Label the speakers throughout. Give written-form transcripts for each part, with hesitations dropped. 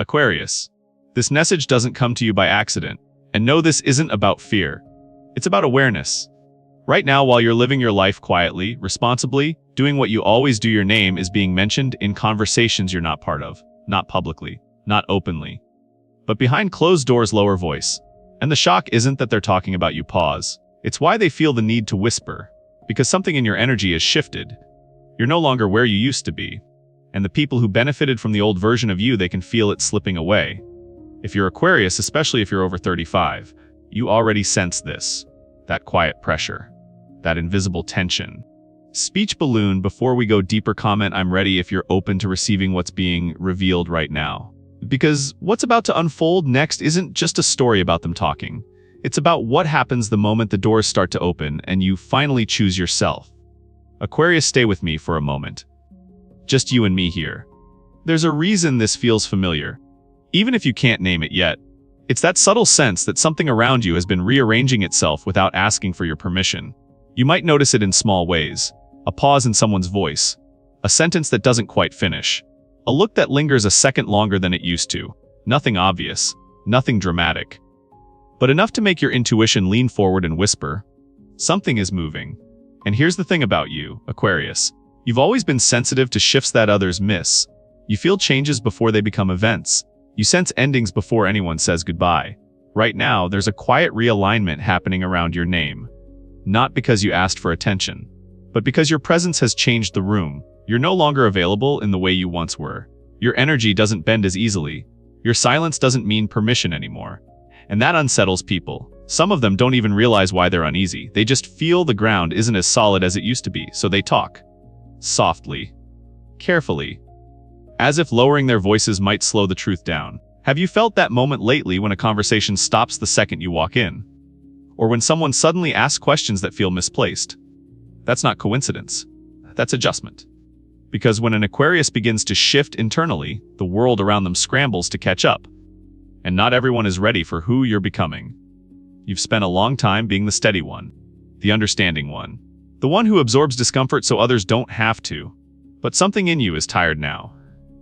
Speaker 1: Aquarius. This message doesn't come to you by accident. And no, this isn't about fear. It's about awareness. Right now, while you're living your life quietly, responsibly, doing what you always do, your name is being mentioned in conversations you're not part of. Not publicly, not openly, but behind closed doors, lower voice. And the shock isn't that they're talking about you, pause. It's why they feel the need to whisper. Because something in your energy has shifted. You're no longer where you used to be. And the people who benefited from the old version of you, they can feel it slipping away. If you're Aquarius, especially if you're over 35, you already sense this. That quiet pressure. That invisible tension. Speech balloon. Before we go deeper, comment I'm ready if you're open to receiving what's being revealed right now. Because what's about to unfold next isn't just a story about them talking. It's about what happens the moment the doors start to open and you finally choose yourself. Aquarius, stay with me for a moment. Just you and me here. There's a reason this feels familiar. Even if you can't name it yet. It's that subtle sense that something around you has been rearranging itself without asking for your permission. You might notice it in small ways. A pause in someone's voice. A sentence that doesn't quite finish. A look that lingers a second longer than it used to. Nothing obvious. Nothing dramatic. But enough to make your intuition lean forward and whisper, something is moving. And here's the thing about you, Aquarius. You've always been sensitive to shifts that others miss. You feel changes before they become events. You sense endings before anyone says goodbye. Right now, there's a quiet realignment happening around your name. Not because you asked for attention, but because your presence has changed the room. You're no longer available in the way you once were. Your energy doesn't bend as easily. Your silence doesn't mean permission anymore. And that unsettles people. Some of them don't even realize why they're uneasy. They just feel the ground isn't as solid as it used to be, so they talk. Softly. Carefully. As if lowering their voices might slow the truth down. Have you felt that moment lately when a conversation stops the second you walk in? Or when someone suddenly asks questions that feel misplaced? That's not coincidence. That's adjustment. Because when an Aquarius begins to shift internally, the world around them scrambles to catch up. And not everyone is ready for who you're becoming. You've spent a long time being the steady one. The understanding one. The one who absorbs discomfort so others don't have to. But something in you is tired now.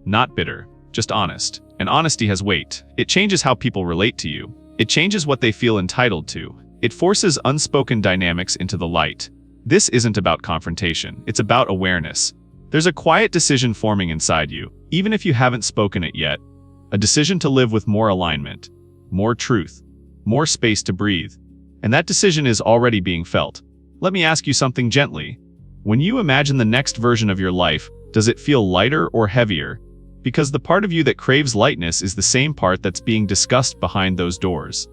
Speaker 1: Not bitter, just honest. And honesty has weight. It changes how people relate to you. It changes what they feel entitled to. It forces unspoken dynamics into the light. This isn't about confrontation. It's about awareness. There's a quiet decision forming inside you, even if you haven't spoken it yet. A decision to live with more alignment, more truth, more space to breathe. And that decision is already being felt. Let me ask you something gently. When you imagine the next version of your life, does it feel lighter or heavier? Because the part of you that craves lightness is the same part that's being discussed behind those doors.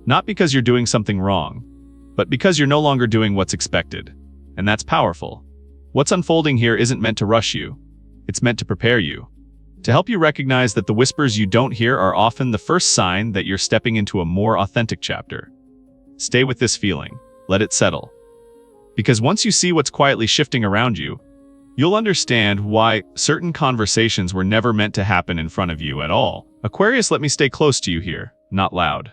Speaker 1: Not because you're doing something wrong, but because you're no longer doing what's expected. And that's powerful. What's unfolding here isn't meant to rush you. It's meant to prepare you. To help you recognize that the whispers you don't hear are often the first sign that you're stepping into a more authentic chapter. Stay with this feeling. Let it settle. Because once you see what's quietly shifting around you, you'll understand why certain conversations were never meant to happen in front of you at all. Aquarius, let me stay close to you here. Not loud.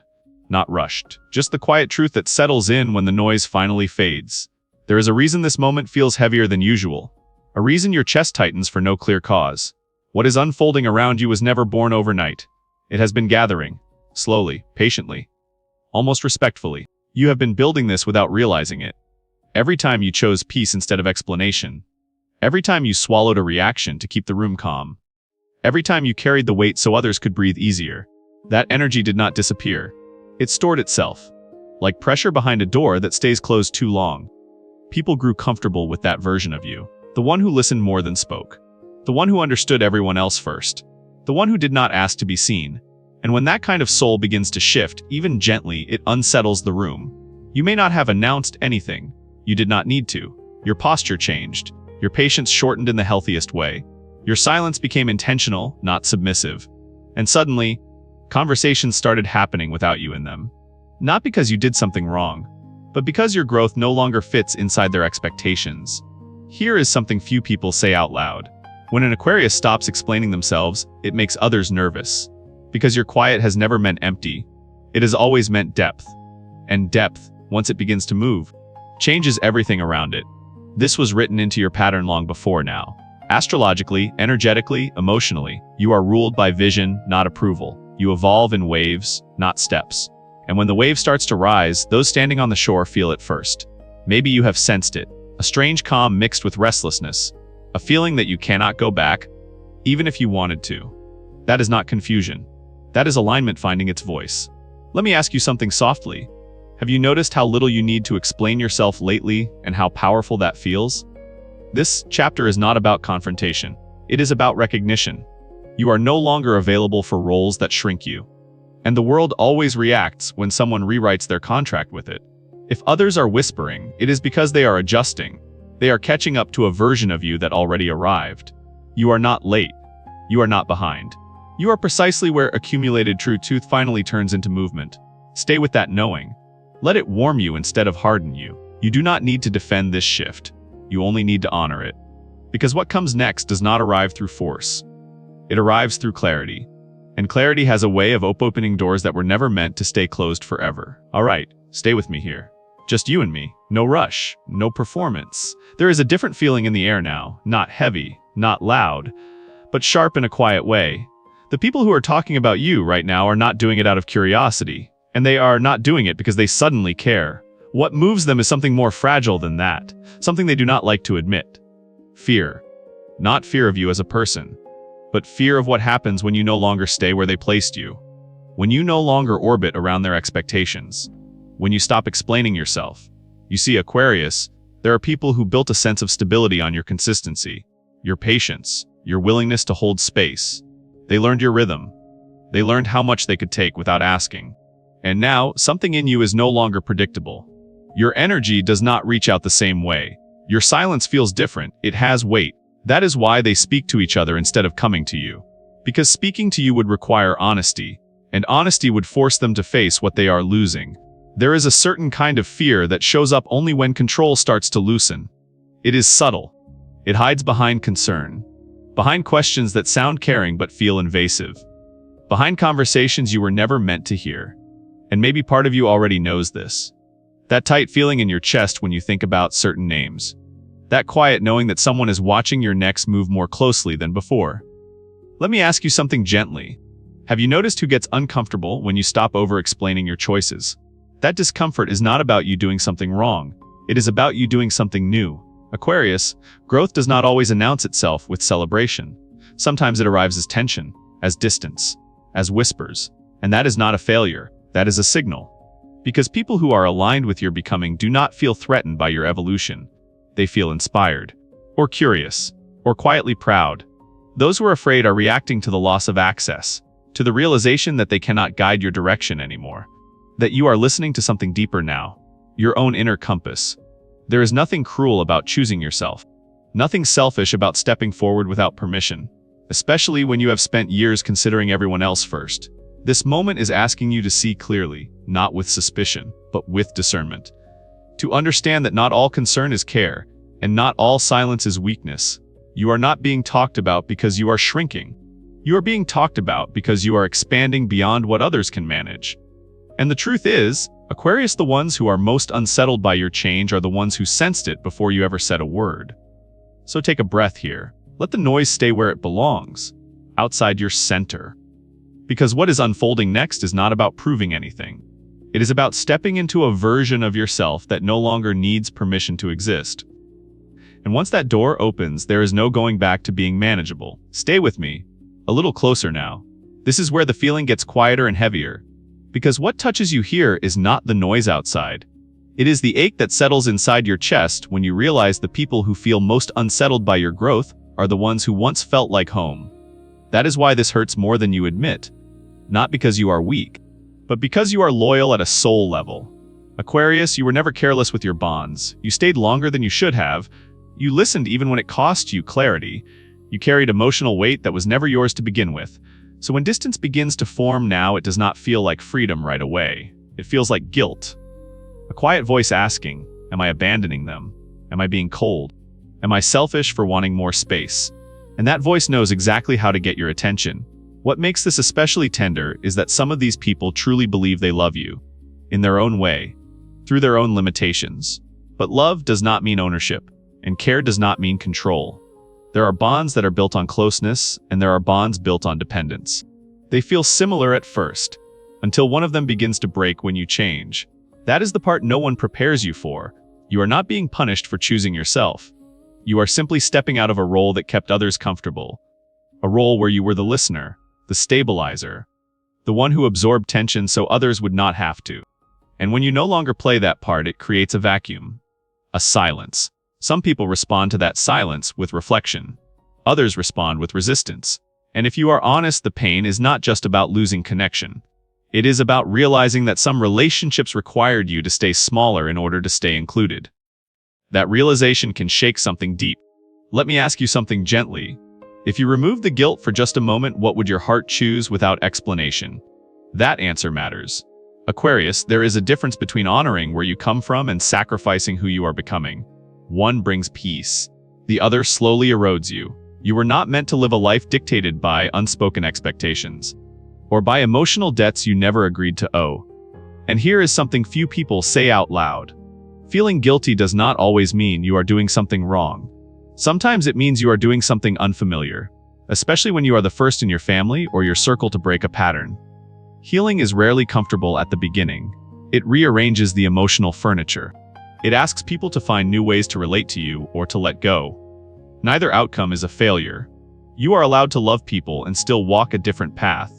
Speaker 1: Not rushed. Just the quiet truth that settles in when the noise finally fades. There is a reason this moment feels heavier than usual. A reason your chest tightens for no clear cause. What is unfolding around you was never born overnight. It has been gathering. Slowly, patiently. Almost respectfully. You have been building this without realizing it. Every time you chose peace instead of explanation. Every time you swallowed a reaction to keep the room calm. Every time you carried the weight so others could breathe easier. That energy did not disappear. It stored itself. Like pressure behind a door that stays closed too long. People grew comfortable with that version of you. The one who listened more than spoke. The one who understood everyone else first. The one who did not ask to be seen. And when that kind of soul begins to shift, even gently, it unsettles the room. You may not have announced anything. You did not need to. Your posture changed. Your patience shortened in the healthiest way. Your silence became intentional, not submissive. And suddenly, conversations started happening without you in them. Not because you did something wrong, but because your growth no longer fits inside their expectations. Here is something few people say out loud. When an Aquarius stops explaining themselves, it makes others nervous. Because your quiet has never meant empty. It has always meant depth. And depth, once it begins to move, changes everything around it. This was written into your pattern long before now. Astrologically, energetically, emotionally, you are ruled by vision, not approval. You evolve in waves, not steps. And when the wave starts to rise, those standing on the shore feel it first. Maybe you have sensed it, a strange calm mixed with restlessness, a feeling that you cannot go back, even if you wanted to. That is not confusion. That is alignment finding its voice. Let me ask you something softly. Have you noticed how little you need to explain yourself lately and how powerful that feels? This chapter is not about confrontation. It is about recognition. You are no longer available for roles that shrink you. And the world always reacts when someone rewrites their contract with it. If others are whispering, it is because they are adjusting. They are catching up to a version of you that already arrived. You are not late. You are not behind. You are precisely where accumulated truth finally turns into movement. Stay with that knowing. Let it warm you instead of harden you. You do not need to defend this shift. You only need to honor it. Because what comes next does not arrive through force. It arrives through clarity. And clarity has a way of opening doors that were never meant to stay closed forever. All right, stay with me here. Just you and me. No rush, no performance. There is a different feeling in the air now. Not heavy, not loud, but sharp in a quiet way. The people who are talking about you right now are not doing it out of curiosity. And they are not doing it because they suddenly care. What moves them is something more fragile than that. Something they do not like to admit. Fear. Not fear of you as a person, but fear of what happens when you no longer stay where they placed you. When you no longer orbit around their expectations. When you stop explaining yourself. You see, Aquarius, there are people who built a sense of stability on your consistency, your patience, your willingness to hold space. They learned your rhythm. They learned how much they could take without asking. And now, something in you is no longer predictable. Your energy does not reach out the same way. Your silence feels different. It has weight. That is why they speak to each other instead of coming to you. Because speaking to you would require honesty, and honesty would force them to face what they are losing. There is a certain kind of fear that shows up only when control starts to loosen. It is subtle. It hides behind concern. Behind questions that sound caring but feel invasive. Behind conversations you were never meant to hear. And maybe part of you already knows this. That tight feeling in your chest when you think about certain names. That quiet knowing that someone is watching your next move more closely than before. Let me ask you something gently. Have you noticed who gets uncomfortable when you stop over-explaining your choices? That discomfort is not about you doing something wrong. It is about you doing something new. Aquarius, growth does not always announce itself with celebration. Sometimes it arrives as tension, as distance, as whispers. And that is not a failure. That is a signal. Because people who are aligned with your becoming do not feel threatened by your evolution. They feel inspired, or curious, or quietly proud. Those who are afraid are reacting to the loss of access, to the realization that they cannot guide your direction anymore. That you are listening to something deeper now, your own inner compass. There is nothing cruel about choosing yourself. Nothing selfish about stepping forward without permission, especially when you have spent years considering everyone else first. This moment is asking you to see clearly, not with suspicion, but with discernment. To understand that not all concern is care, and not all silence is weakness. You are not being talked about because you are shrinking. You are being talked about because you are expanding beyond what others can manage. And the truth is, Aquarius, the ones who are most unsettled by your change are the ones who sensed it before you ever said a word. So take a breath here. Let the noise stay where it belongs, outside your center. Because what is unfolding next is not about proving anything. It is about stepping into a version of yourself that no longer needs permission to exist. And once that door opens, there is no going back to being manageable. Stay with me, a little closer now. This is where the feeling gets quieter and heavier. Because what touches you here is not the noise outside. It is the ache that settles inside your chest when you realize the people who feel most unsettled by your growth are the ones who once felt like home. That is why this hurts more than you admit. Not because you are weak, but because you are loyal at a soul level. Aquarius, you were never careless with your bonds. You stayed longer than you should have. You listened even when it cost you clarity. You carried emotional weight that was never yours to begin with. So when distance begins to form now, it does not feel like freedom right away. It feels like guilt. A quiet voice asking, am I abandoning them? Am I being cold? Am I selfish for wanting more space? And that voice knows exactly how to get your attention. What makes this especially tender is that some of these people truly believe they love you, in their own way, through their own limitations. But love does not mean ownership, and care does not mean control. There are bonds that are built on closeness, and there are bonds built on dependence. They feel similar at first, until one of them begins to break when you change. That is the part no one prepares you for. You are not being punished for choosing yourself. You are simply stepping out of a role that kept others comfortable. A role where you were the listener, the stabilizer, the one who absorbed tension so others would not have to. And when you no longer play that part, it creates a vacuum, a silence. Some people respond to that silence with reflection. Others respond with resistance. And if you are honest, the pain is not just about losing connection. It is about realizing that some relationships required you to stay smaller in order to stay included. That realization can shake something deep. Let me ask you something gently. If you remove the guilt for just a moment, what would your heart choose without explanation? That answer matters. Aquarius, there is a difference between honoring where you come from and sacrificing who you are becoming. One brings peace. The other slowly erodes you. You were not meant to live a life dictated by unspoken expectations, or by emotional debts you never agreed to owe. And here is something few people say out loud. Feeling guilty does not always mean you are doing something wrong. Sometimes it means you are doing something unfamiliar, especially when you are the first in your family or your circle to break a pattern. Healing is rarely comfortable at the beginning. It rearranges the emotional furniture. It asks people to find new ways to relate to you or to let go. Neither outcome is a failure. You are allowed to love people and still walk a different path.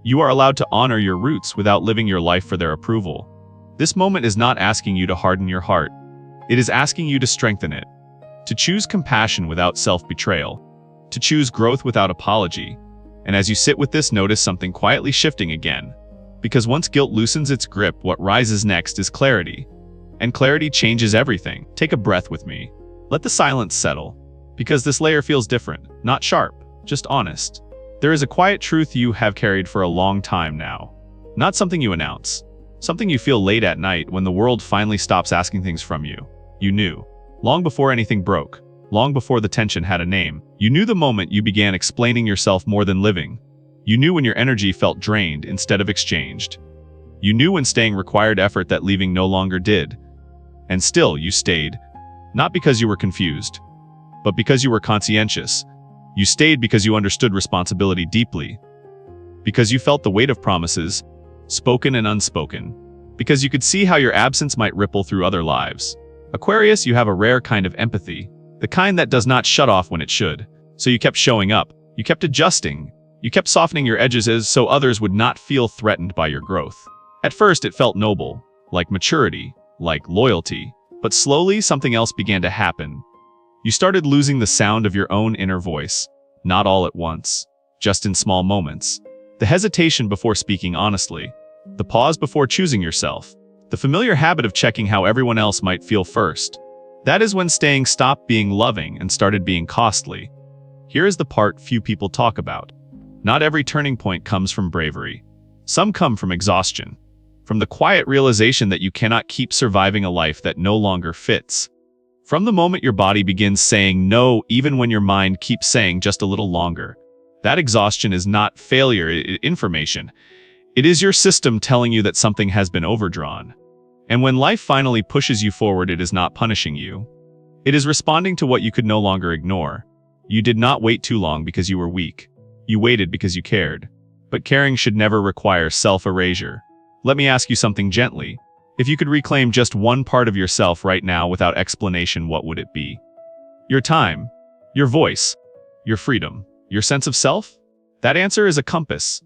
Speaker 1: You are allowed to honor your roots without living your life for their approval. This moment is not asking you to harden your heart. It is asking you to strengthen it, to choose compassion without self-betrayal, to choose growth without apology. And as you sit with this, notice something quietly shifting again. Because once guilt loosens its grip, what rises next is clarity. And clarity changes everything. Take a breath with me. Let the silence settle. Because this layer feels different, not sharp, just honest. There is a quiet truth you have carried for a long time now. Not something you announce. Something you feel late at night when the world finally stops asking things from you. You knew. Long before anything broke. Long before the tension had a name. You knew the moment you began explaining yourself more than living. You knew when your energy felt drained instead of exchanged. You knew when staying required effort that leaving no longer did. And still you stayed. Not because you were confused, but because you were conscientious. You stayed because you understood responsibility deeply. Because you felt the weight of promises, spoken and unspoken. Because you could see how your absence might ripple through other lives. Aquarius, you have a rare kind of empathy. The kind that does not shut off when it should. So you kept showing up. You kept adjusting. You kept softening your edges so others would not feel threatened by your growth. At first it felt noble, like maturity, like loyalty. But slowly something else began to happen. You started losing the sound of your own inner voice. Not all at once, just in small moments. The hesitation before speaking honestly. The pause before choosing yourself. The familiar habit of checking how everyone else might feel first. That is when staying stopped being loving and started being costly. Here is the part few people talk about. Not every turning point comes from bravery. Some come from exhaustion. From the quiet realization that you cannot keep surviving a life that no longer fits. From the moment your body begins saying no, even when your mind keeps saying just a little longer. That exhaustion is not failure, information. It is your system telling you that something has been overdrawn. And when life finally pushes you forward, it is not punishing you. It is responding to what you could no longer ignore. You did not wait too long because you were weak. You waited because you cared. But caring should never require self-erasure. Let me ask you something gently. If you could reclaim just one part of yourself right now without explanation, what would it be? Your time, your voice, your freedom, your sense of self? That answer is a compass.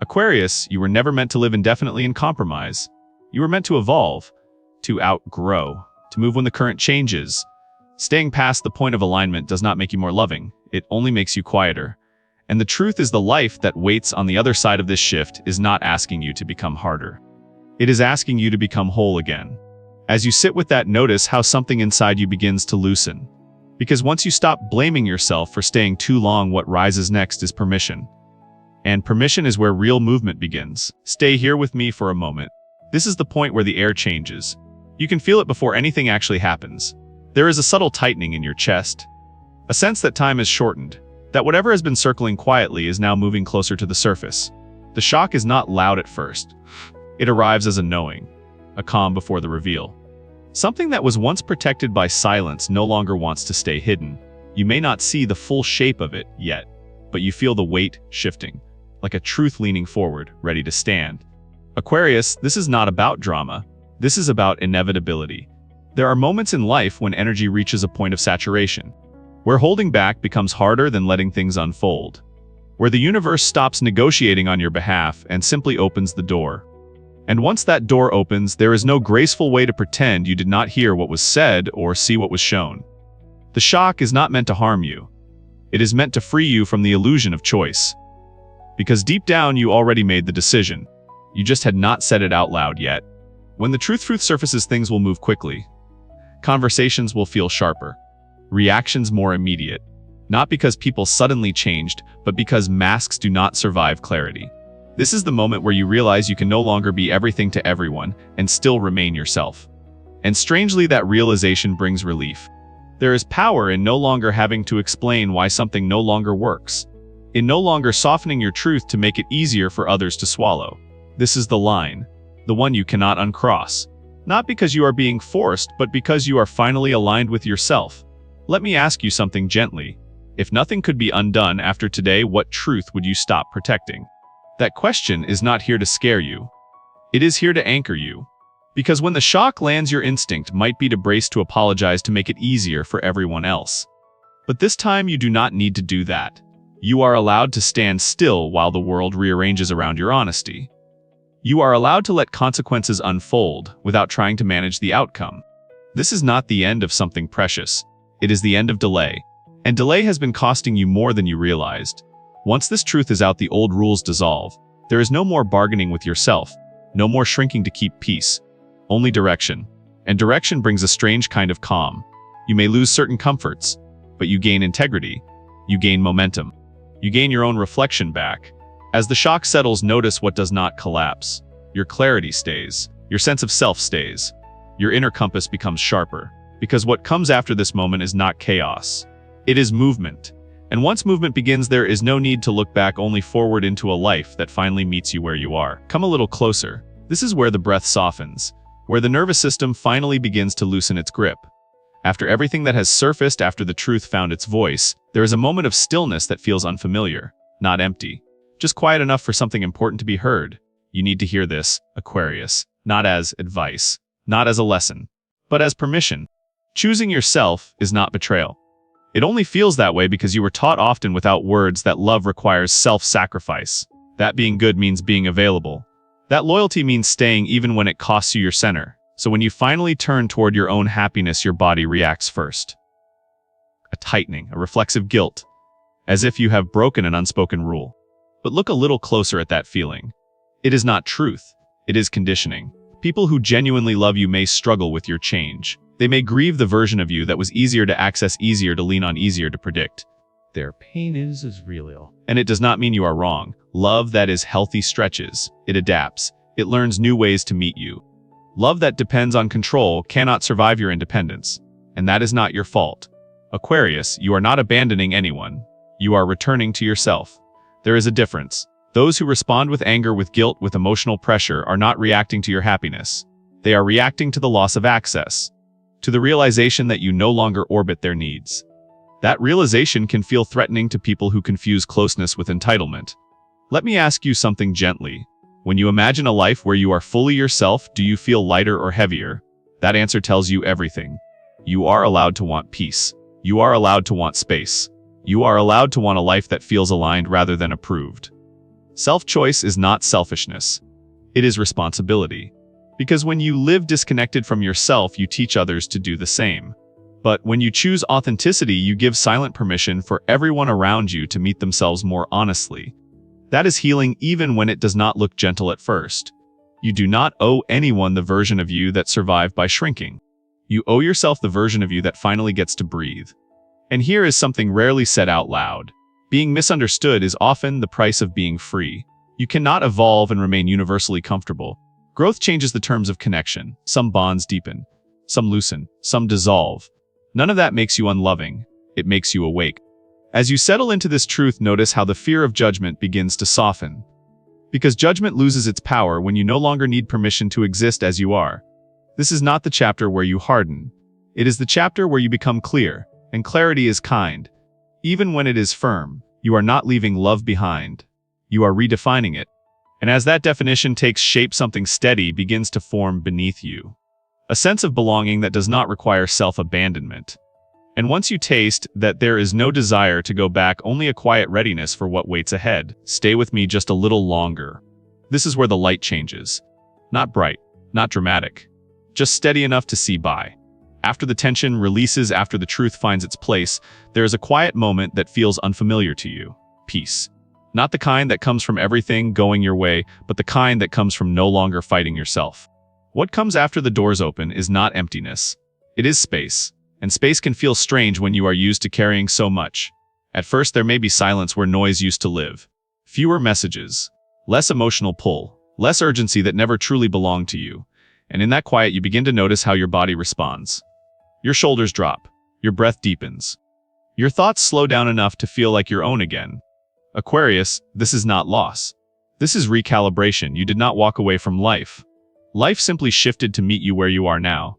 Speaker 1: Aquarius, you were never meant to live indefinitely in compromise. You were meant to evolve, to outgrow, to move when the current changes. Staying past the point of alignment does not make you more loving. It only makes you quieter. And the truth is, the life that waits on the other side of this shift is not asking you to become harder. It is asking you to become whole again. As you sit with that, notice how something inside you begins to loosen. Because once you stop blaming yourself for staying too long, what rises next is permission. And permission is where real movement begins. Stay here with me for a moment. This is the point where the air changes. You can feel it before anything actually happens. There is a subtle tightening in your chest. A sense that time is shortened. That whatever has been circling quietly is now moving closer to the surface. The shock is not loud at first. It arrives as a knowing, a calm before the reveal. Something that was once protected by silence no longer wants to stay hidden. You may not see the full shape of it yet, but you feel the weight shifting, like a truth leaning forward, ready to stand. Aquarius, this is not about drama. This is about inevitability. There are moments in life when energy reaches a point of saturation, where holding back becomes harder than letting things unfold, where the universe stops negotiating on your behalf and simply opens the door. And once that door opens, there is no graceful way to pretend you did not hear what was said or see what was shown. The shock is not meant to harm you. It is meant to free you from the illusion of choice. Because deep down you already made the decision. You just had not said it out loud yet. When the truth surfaces, things will move quickly. Conversations will feel sharper. Reactions more immediate. Not because people suddenly changed, but because masks do not survive clarity. This is the moment where you realize you can no longer be everything to everyone and still remain yourself. And strangely, that realization brings relief. There is power in no longer having to explain why something no longer works. In no longer softening your truth to make it easier for others to swallow. This is the line. The one you cannot uncross. Not because you are being forced, but because you are finally aligned with yourself. Let me ask you something gently. If nothing could be undone after today, what truth would you stop protecting? That question is not here to scare you. It is here to anchor you. Because when the shock lands, your instinct might be to brace to apologize to make it easier for everyone else. But this time you do not need to do that. You are allowed to stand still while the world rearranges around your honesty. You are allowed to let consequences unfold without trying to manage the outcome. This is not the end of something precious. It is the end of delay. And delay has been costing you more than you realized. Once this truth is out, the old rules dissolve. There is no more bargaining with yourself. No more shrinking to keep peace. Only direction. And direction brings a strange kind of calm. You may lose certain comforts, but you gain integrity. You gain momentum. You gain your own reflection back. As the shock settles, notice what does not collapse. Your clarity stays. Your sense of self stays. Your inner compass becomes sharper. Because what comes after this moment is not chaos. It is movement. And once movement begins, there is no need to look back, only forward into a life that finally meets you where you are. Come a little closer. This is where the breath softens, where the nervous system finally begins to loosen its grip. After everything that has surfaced, after the truth found its voice, there is a moment of stillness that feels unfamiliar, not empty. Just quiet enough for something important to be heard. You need to hear this, Aquarius, not as advice, not as a lesson, but as permission. Choosing yourself is not betrayal. It only feels that way because you were taught often without words that love requires self-sacrifice. That being good means being available. That loyalty means staying even when it costs you your center. So when you finally turn toward your own happiness, your body reacts first. A tightening, a reflexive guilt, as if you have broken an unspoken rule. But look a little closer at that feeling. It is not truth. It is conditioning. People who genuinely love you may struggle with your change. They may grieve the version of you that was easier to access, easier to lean on, easier to predict.
Speaker 2: Their pain is real.
Speaker 1: And it does not mean you are wrong. Love that is healthy stretches. It adapts. It learns new ways to meet you. Love that depends on control cannot survive your independence. And that is not your fault. Aquarius, you are not abandoning anyone. You are returning to yourself. There is a difference. Those who respond with anger, with guilt, with emotional pressure are not reacting to your happiness. They are reacting to the loss of access, to the realization that you no longer orbit their needs. That realization can feel threatening to people who confuse closeness with entitlement. Let me ask you something gently. When you imagine a life where you are fully yourself, do you feel lighter or heavier? That answer tells you everything. You are allowed to want peace. You are allowed to want space. You are allowed to want a life that feels aligned rather than approved. Self-choice is not selfishness. It is responsibility. Because when you live disconnected from yourself, you teach others to do the same. But when you choose authenticity, you give silent permission for everyone around you to meet themselves more honestly. That is healing, even when it does not look gentle at first. You do not owe anyone the version of you that survived by shrinking. You owe yourself the version of you that finally gets to breathe. And here is something rarely said out loud. Being misunderstood is often the price of being free. You cannot evolve and remain universally comfortable. Growth changes the terms of connection. Some bonds deepen, some loosen, some dissolve. None of that makes you unloving. It makes you awake. As you settle into this truth, notice how the fear of judgment begins to soften. Because judgment loses its power when you no longer need permission to exist as you are. This is not the chapter where you harden. It is the chapter where you become clear. And clarity is kind. Even when it is firm, you are not leaving love behind. You are redefining it. And as that definition takes shape, something steady begins to form beneath you. A sense of belonging that does not require self-abandonment. And once you taste that there is no desire to go back, only a quiet readiness for what waits ahead, stay with me just a little longer. This is where the light changes. Not bright, not dramatic. Just steady enough to see by. After the tension releases, after the truth finds its place, there is a quiet moment that feels unfamiliar to you. Peace. Not the kind that comes from everything going your way, but the kind that comes from no longer fighting yourself. What comes after the doors open is not emptiness. It is space. And space can feel strange when you are used to carrying so much. At first, there may be silence where noise used to live. Fewer messages. Less emotional pull. Less urgency that never truly belonged to you. And in that quiet, you begin to notice how your body responds. Your shoulders drop. Your breath deepens. Your thoughts slow down enough to feel like your own again. Aquarius, this is not loss. This is recalibration. You did not walk away from life. Life simply shifted to meet you where you are now.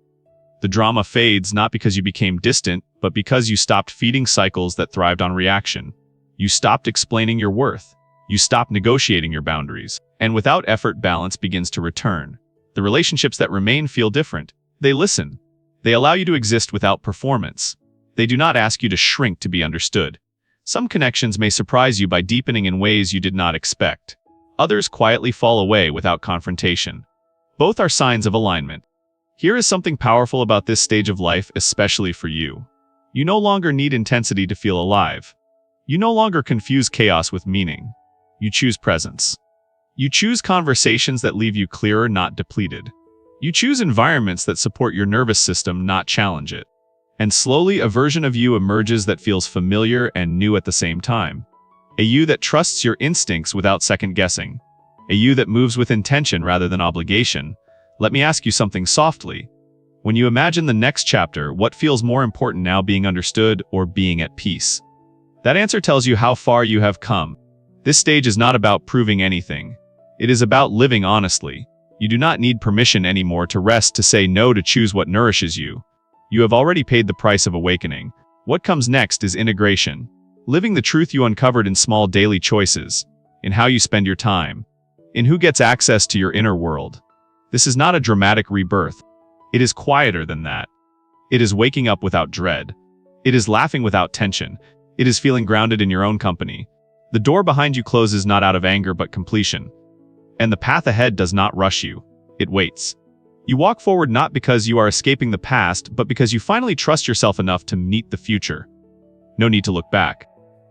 Speaker 1: The drama fades not because you became distant, but because you stopped feeding cycles that thrived on reaction. You stopped explaining your worth. You stopped negotiating your boundaries. And without effort, balance begins to return. The relationships that remain feel different. They listen. They allow you to exist without performance. They do not ask you to shrink to be understood. Some connections may surprise you by deepening in ways you did not expect. Others quietly fall away without confrontation. Both are signs of alignment. Here is something powerful about this stage of life, especially for you. You no longer need intensity to feel alive. You no longer confuse chaos with meaning. You choose presence. You choose conversations that leave you clearer, not depleted. You choose environments that support your nervous system, not challenge it. And slowly, a version of you emerges that feels familiar and new at the same time. A you that trusts your instincts without second-guessing. A you that moves with intention rather than obligation. Let me ask you something softly. When you imagine the next chapter, what feels more important now, being understood or being at peace? That answer tells you how far you have come. This stage is not about proving anything. It is about living honestly. You do not need permission anymore to rest, to say no, to choose what nourishes you. You have already paid the price of awakening. What comes next is integration. Living the truth you uncovered in small daily choices, in how you spend your time, in who gets access to your inner world. This is not a dramatic rebirth. It is quieter than that. It is waking up without dread. It is laughing without tension. It is feeling grounded in your own company. The door behind you closes not out of anger but completion. And the path ahead does not rush you. It waits. You walk forward not because you are escaping the past, but because you finally trust yourself enough to meet the future. No need to look back.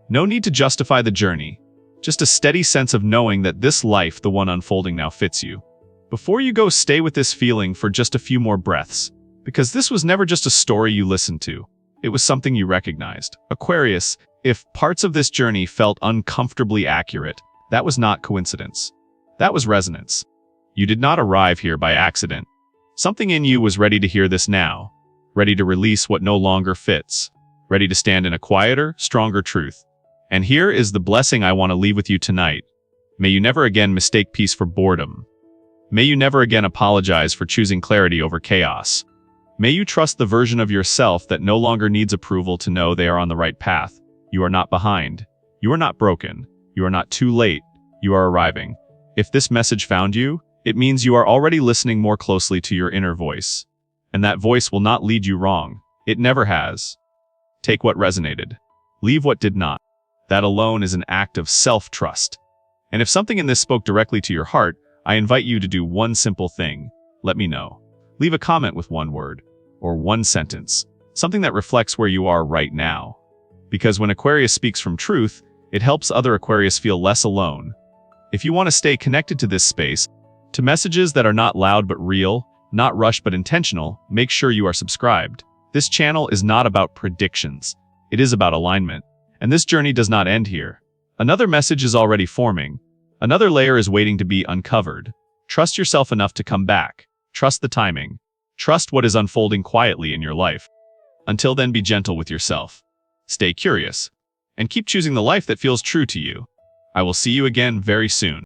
Speaker 1: No need to justify the journey. Just a steady sense of knowing that this life, the one unfolding now, fits you. Before you go, stay with this feeling for just a few more breaths. Because this was never just a story you listened to. It was something you recognized. Aquarius, if parts of this journey felt uncomfortably accurate, that was not coincidence. That was resonance. You did not arrive here by accident. Something in you was ready to hear this now, ready to release what no longer fits, ready to stand in a quieter, stronger truth. And here is the blessing I want to leave with you tonight. May you never again mistake peace for boredom. May you never again apologize for choosing clarity over chaos. May you trust the version of yourself that no longer needs approval to know they are on the right path. You are not behind. You are not broken. You are not too late. You are arriving. If this message found you, it means you are already listening more closely to your inner voice. And that voice will not lead you wrong. It never has. Take what resonated. Leave what did not. That alone is an act of self-trust. And if something in this spoke directly to your heart, I invite you to do one simple thing. Let me know. Leave a comment with one word, or one sentence, something that reflects where you are right now. Because when Aquarius speaks from truth, it helps other Aquarius feel less alone. If you want to stay connected to this space, to messages that are not loud but real, not rushed but intentional, make sure you are subscribed. This channel is not about predictions. It is about alignment. And this journey does not end here. Another message is already forming. Another layer is waiting to be uncovered. Trust yourself enough to come back. Trust the timing. Trust what is unfolding quietly in your life. Until then, be gentle with yourself. Stay curious. And keep choosing the life that feels true to you. I will see you again very soon.